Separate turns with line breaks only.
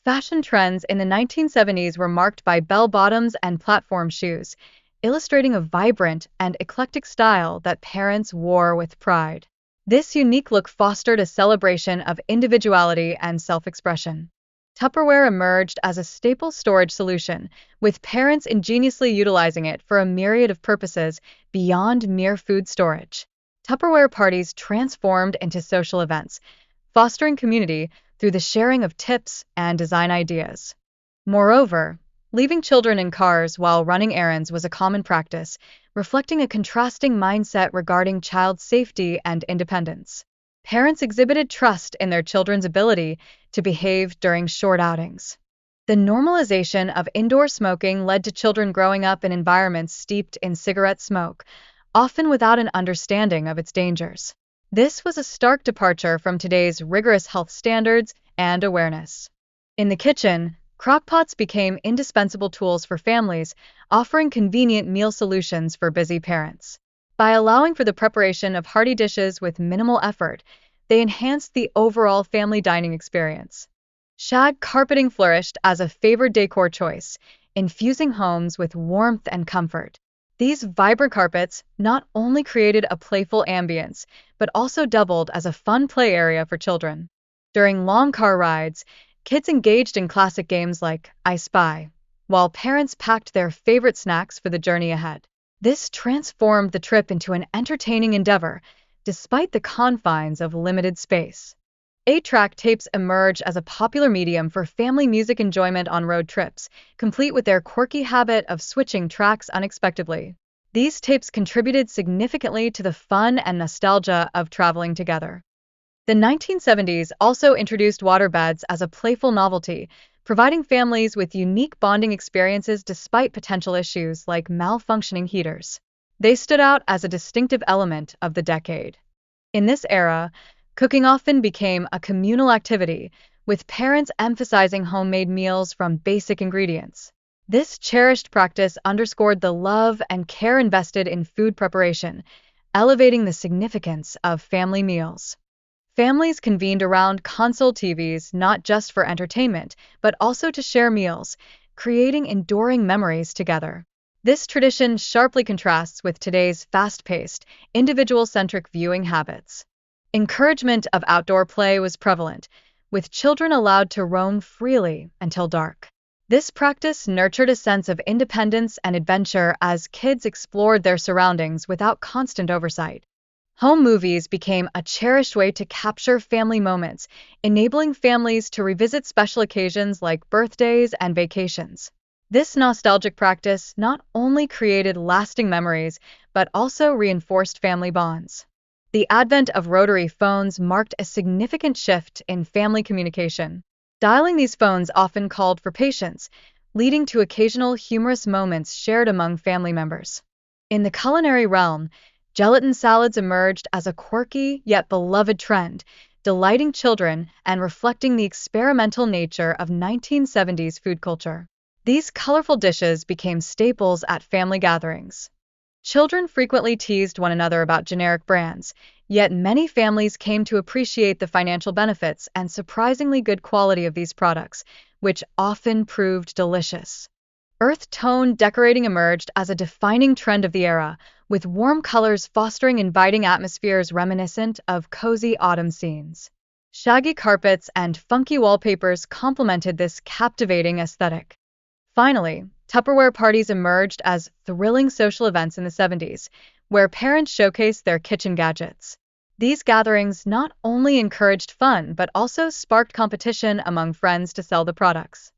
Fashion trends in the 1970s were marked by bell-bottoms and platform shoes, illustrating a vibrant and eclectic style that parents wore with pride. This unique look fostered a celebration of individuality and self-expression. Tupperware emerged as a staple storage solution, with parents ingeniously utilizing it for a myriad of purposes beyond mere food storage. Tupperware parties transformed into social events, fostering community through the sharing of tips and design ideas. Moreover, leaving children in cars while running errands was a common practice, reflecting a contrasting mindset regarding child safety and independence. Parents exhibited trust in their children's ability to behave during short outings. The normalization of indoor smoking led to children growing up in environments steeped in cigarette smoke, often without an understanding of its dangers. This was a stark departure from today's rigorous health standards and awareness. In the kitchen, crockpots became indispensable tools for families, offering convenient meal solutions for busy parents. By allowing for the preparation of hearty dishes with minimal effort, they enhanced the overall family dining experience. Shag carpeting flourished as a favored decor choice, infusing homes with warmth and comfort. These vibrant carpets not only created a playful ambience, but also doubled as a fun play area for children. During long car rides, kids engaged in classic games like I Spy, while parents packed their favorite snacks for the journey ahead. This transformed the trip into an entertaining endeavor, despite the confines of limited space. 8-track tapes emerged as a popular medium for family music enjoyment on road trips, complete with their quirky habit of switching tracks unexpectedly. These tapes contributed significantly to the fun and nostalgia of traveling together. The 1970s also introduced waterbeds as a playful novelty, providing families with unique bonding experiences despite potential issues like malfunctioning heaters. They stood out as a distinctive element of the decade. In this era, cooking often became a communal activity, with parents emphasizing homemade meals from basic ingredients. This cherished practice underscored the love and care invested in food preparation, elevating the significance of family meals. Families convened around console TVs not just for entertainment, but also to share meals, creating enduring memories together. This tradition sharply contrasts with today's fast-paced, individual-centric viewing habits. Encouragement of outdoor play was prevalent, with children allowed to roam freely until dark. This practice nurtured a sense of independence and adventure as kids explored their surroundings without constant oversight. Home movies became a cherished way to capture family moments, enabling families to revisit special occasions like birthdays and vacations. This nostalgic practice not only created lasting memories, but also reinforced family bonds. The advent of rotary phones marked a significant shift in family communication. Dialing these phones often called for patience, leading to occasional humorous moments shared among family members. In the culinary realm, gelatin salads emerged as a quirky yet beloved trend, delighting children and reflecting the experimental nature of 1970s food culture. These colorful dishes became staples at family gatherings. Children frequently teased one another about generic brands, yet many families came to appreciate the financial benefits and surprisingly good quality of these products, which often proved delicious. Earth tone decorating emerged as a defining trend of the era, with warm colors fostering inviting atmospheres reminiscent of cozy autumn scenes. Shaggy carpets and funky wallpapers complemented this captivating aesthetic. Finally, Tupperware parties emerged as thrilling social events in the 70s, where parents showcased their kitchen gadgets. These gatherings not only encouraged fun but also sparked competition among friends to sell the products.